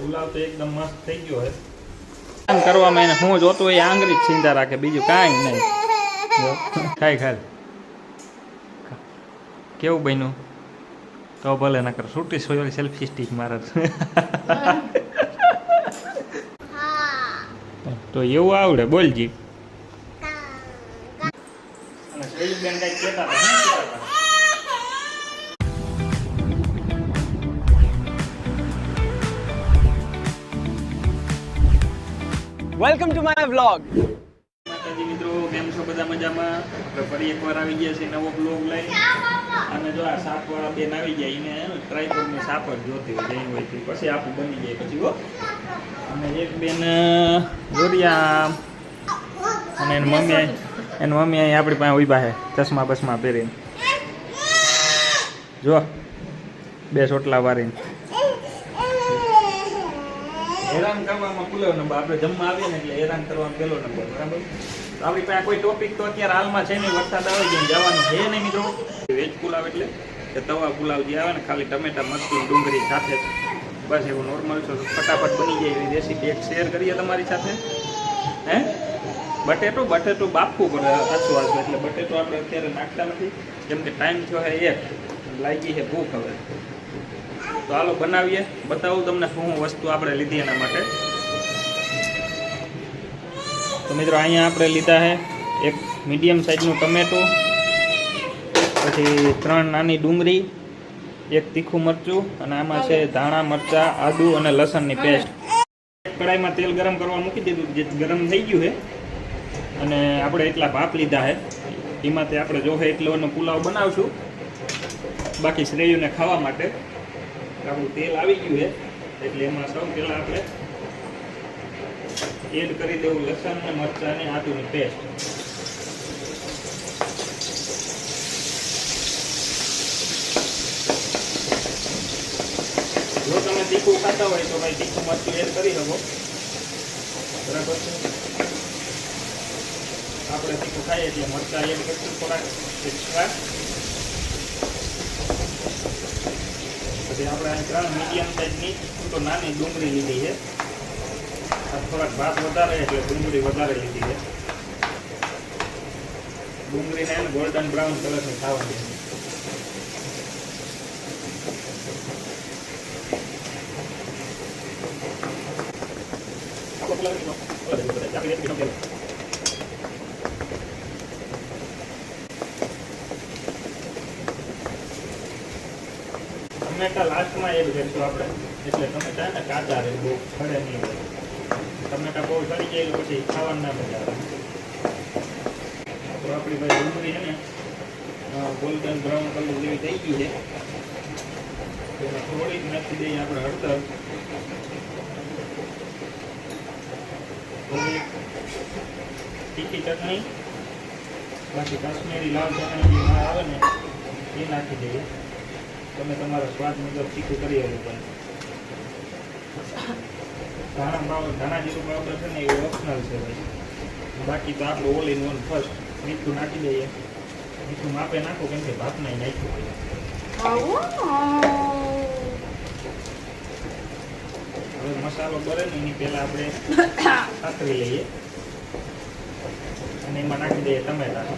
પુલાવ તો એકદમ મસ્ત થઈ ગયો હે. કામ કરવામાં એને હું જોતો હોય આંગળી જ ચિંતા રાખે, બીજું કાંઈ નહીં. ખાય કેવું બન્યું? તો ભલે નકર છૂટી સોયલી સેલ્ફી સ્ટિક મારે. તો એવું આવડે બોલજી. અને શૈલીબેન કઈ કહેતા હતા. Welcome to my vlog. માતાજી મિત્રો, કેમ છો? બધા મજામાં? આપણે ફરી એકવાર આવી ગયા છે નવો બ્લોગ લઈ. અને જો આ સાપવાળા બેન આવી જાય એને ટ્રાયપોડની સાપ જ જોતી હોય જઈ હોય પછી આપું બની જાય પછી હો. અને એક બેન જોરિયા અને એની મમ્મી અહીં આપણી પાસે ઉભા છે ચશ્મા બસમાં પહેરીને. જો બે ચોટલા વારીને હેરાન કરવામાં પેલો નંબર. આપણે જમવા આવીએ ને એટલે હેરાન કરવામાં પેલો નંબર. બરાબર. આપણી પાસે કોઈ ટોપિક તો અત્યારે હાલમાં છે નહીં, વરસાદ આવે છે જવાનું છે નહીં મિત્રો. વેજ પુલાવ એટલે કે તવા પુલાવ જે આવે ને ખાલી ટમેટા મરચું ડુંગળી સાથે બસ એવું નોર્મલ છો ફટાફટ બની જાય એવી રેસીપી એક શેર કરીએ તમારી સાથે. હે બટેટું બાફવું પડે આછું એટલે બટેટું આપણે અત્યારે નાખતા નથી કેમ કે ટાઈમ થયો છે એક લાગી છે ભૂખ હવે. તો હાલો બનાવીએ, બતાવું તમને શું વસ્તુ આપણે લીધી એના માટે. તો મિત્રો અહીંયા આપણે લીધા છે એક મીડિયમ સાઇઝનું ટમેટું, પછી 3 નાની ડુંગળી, એક તીખું મરચું અને આમાં છે ધાણા મરચાં આદુ અને લસણની પેસ્ટ. કડાઈમાં તેલ ગરમ કરવા મૂકી દીધું જે ગરમ થઈ ગયું છે. અને આપણે એટલા ભાપ લીધા છે એમાંથી આપણે જો એટલોનો પુલાવ બનાવશું. બાકી શ્રેયુને ખાવા માટે આપણું તેલ આવી ગયું છે એટલે એમાં સૌ પહેલાં આપણે એડ કરી દેવું લસણ ને મરચાં ને આદુની પેસ્ટ. જો તમે તીખું ખાતા હોય તો ભાઈ તીખું મરચું એડ કરી શકો. બરાબર છે. આપણે તીખું ખાઈએ એટલે મરચાં એડ કરશું થોડાક એક્સ્ટ્રા. પછી આપણે અહીં 3 મીડિયમ સાઇઝની તો નાની ડુંગળી લીધી છે. આ થોડાક ભાત વધારે એટલે ડુંગળી વધારે લીધી છે. ડુંગળીને એને ગોલ્ડન બ્રાઉન કલરની ખાવાની ટમેટા લાસ્ટમાં એડ કરીશું આપણે એટલે ટમેટા ને કાચા રહે, બહુ ખડે નહીં હોય. ટમેટા બહુ સડી જાય પછી ખાવાનું ના મજા આવે. તો આપણી ભાઈ ડુંગળી છે ને ગોલ્ડન બ્રાઉન કલર જેવી થઈ ગઈ છે. એમાં થોડીક નાખી દઈએ આપણે હળદર, થોડી તીખી ચટણી, બાકી કાશ્મીરી લાલ ચટણી જે આવે ને એ નાખી દઈએ. તમે તમારા સ્વાદ મુજબ તીખું કરી આવ્યું પણ ધાણા જીરું પાવડર છે ને એ ઓપ્શનલ છે ભાઈ. બાકી તો આપણે ઓલ ઇન વન ફર્સ્ટ મીઠું નાખી દઈએ. મીઠું માપે નાખો કેમ કે ભાત નહીં નાખ્યું હોય. હવે મસાલો બરે ને એની પહેલા આપણે સાતરી લઈએ અને એમાં નાખી દઈએ ટમેટા.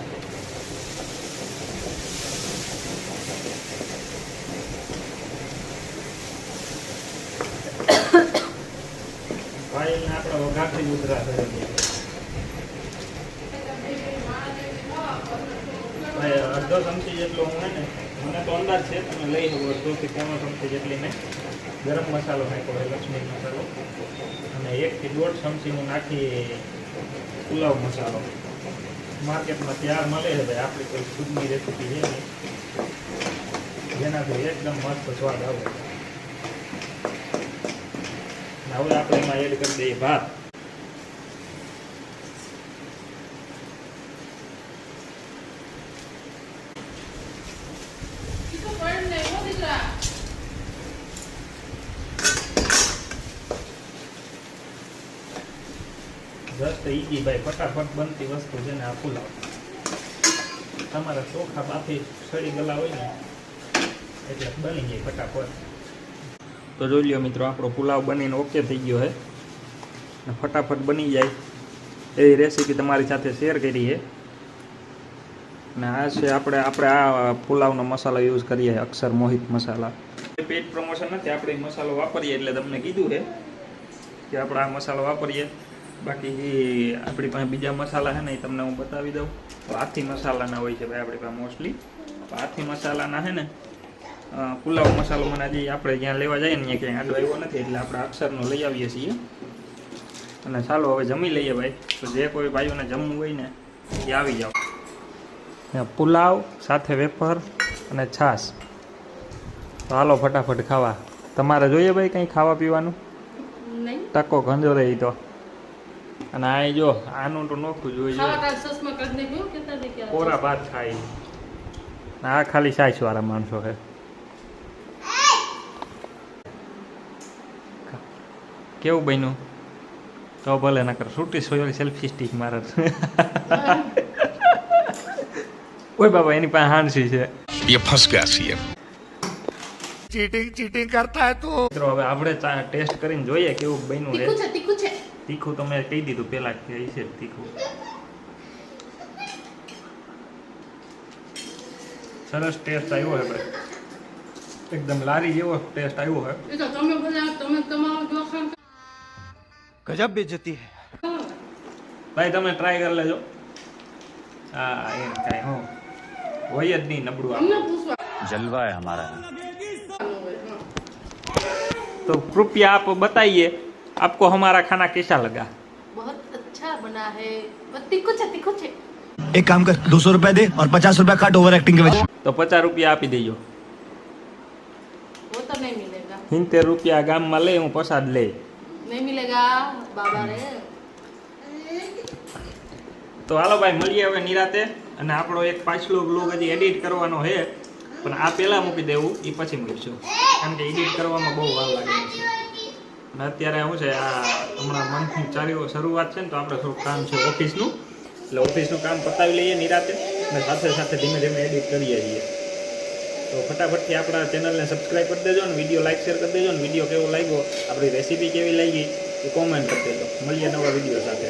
વાયલને આપણે વઘારથી ઉતરા કરી દઈએ. અડધો ચમચી જેટલો હું ને મને તો અંદાજ છે તમે લઈ શકો 2 થી 3 ચમચી જેટલી મેં ગરમ મસાલો નાખ્યો હોય, લક્ષ્મી મસાલો. અને 1 થી 1.5 ચમચી હું નાખી પુલાવ મસાલો. માર્કેટમાં તૈયાર મળે છે ભાઈ, આપણી કોઈ ખુદની રેસીપી છે નહીં જેનાથી એકદમ મસ્ત સ્વાદ આવે. હવે આપણે એમાં એડ કરી દઈએ ભાત. જસ્ટ ઈજી ભાઈ, ફટાફટ બનતી વસ્તુ છે ને આ પુલાવ. તમારા ચોખા બાફી સડી ગયેલા હોય ને એટલે બની જાય ફટાફટ. તો જોઈ લ્યો મિત્રો, આપણો પુલાવ બનીને ઓકે થઈ ગયો છે અને ફટાફટ બની જાય એવી રેસીપી તમારી સાથે શેર કરી છે. અને આ છે આપણે આ પુલાવનો મસાલો યુઝ કરીએ, અક્ષર મોહિત મસાલા. પેટ પ્રમોશન નથી, આપણે મસાલો વાપરીએ એટલે તમને કીધું છે કે આપણે આ મસાલો વાપરીએ. બાકી આપણી પાસે બીજા મસાલા છે ને એ તમને હું બતાવી દઉં. તો હાથી મસાલાના હોય છે ભાઈ આપણી પાસે મોસ્ટલી. હાથી મસાલાના છે ને પુલાવ મસાલો મને હજી આપણે જ્યાં લેવા જઈએ ને ત્યાં ક્યાંય આડો આવ્યો નથી, એટલે આપણે અક્ષરનો લઈ આવીએ છીએ. અને ચાલો હવે જમી લઈએ ભાઈ. તો જે કોઈ ભાઈઓને જમવું હોય ને એ આવી જાઓ. પુલાવ સાથે વેફર અને છાશ. તો હાલો ફટાફટ ખાવા. તમારે જોઈએ ભાઈ કંઈ ખાવા પીવાનું? ટકો ગંજો રહી તો. અને આ જો આનું તો નોખું જોઈએ, કોરા ભાત ખાઈ. આ ખાલી સાઈસ વાળા માણસો છે. કેવું બન્યું? તો ભલે નકર છૂટી સોયલી સેલ્ફી સ્ટિક મારે. ઓય બાબા એની પાસે હાંસી છે. ये फंस गया सीएम. चीटिंग करता है तू. મિત્રો હવે આપણે ટેસ્ટ કરીને જોઈએ કેવું બન્યું છે. તીખું છે. તીખું તો મેં કહી દીધું પેલા કે એ છે તીખું. સરસ ટેસ્ટ આવ્યો છે ભાઈ, એકદમ લારી જેવો ટેસ્ટ આવ્યો છે. એ તો તમે બધા તમે તમારો જોખમ गजब बेइज्जती है. ભાઈ તમે ટ્રાય કરી લેજો. હા એમ કાંઈ હું હોય જ નહીં નબળું. અમને પૂછવા जलवा है हमारा. तो कृपया आप बताइए आपको हमारा खाना कैसा लगा? बहुत अच्छा बना है. તીખું છે તીખું છે. एक काम कर 200 रुपए दे और 50 रुपए काट ओवर एक्टिंग के वजह. તો 50 રૂપિયા આપી દેજો. वो तो नहीं मिलेगा. 70 રૂપિયા ગામમાં લઈ હું પ્રસાદ લઈ. नहीं मिलेगा बाबा रे. તો હાલો ભાઈ મળીએ હવે નિરાતે. અને આપણો એક પાછલો બ્લોગ હજી એડિટ કરવાનો છે, પણ આ પહેલાં મૂકી દેવું એ પછી મૂકીશું, કારણ કે એડિટ કરવામાં બહુ વાર લાગે છે. અને અત્યારે શું છે, આ હમણાં મંથની શરૂઆત છે ને, તો આપણે થોડુંક કામ છે ઓફિસનું, એટલે ઓફિસનું કામ પતાવી લઈએ નિરાતે અને સાથે સાથે ધીમે ધીમે એડિટ કરીએ છીએ. તો ફટાફટથી આપણા ચેનલને સબસ્ક્રાઈબ કરી દેજો ને વિડીયો લાઈક શેર કરી દેજો ને વિડીયો કેવો લાગ્યો, આપણી રેસીપી કેવી લાગી એ કોમેન્ટ કરી દેજો. મળીએ નવા વિડીયો સાથે.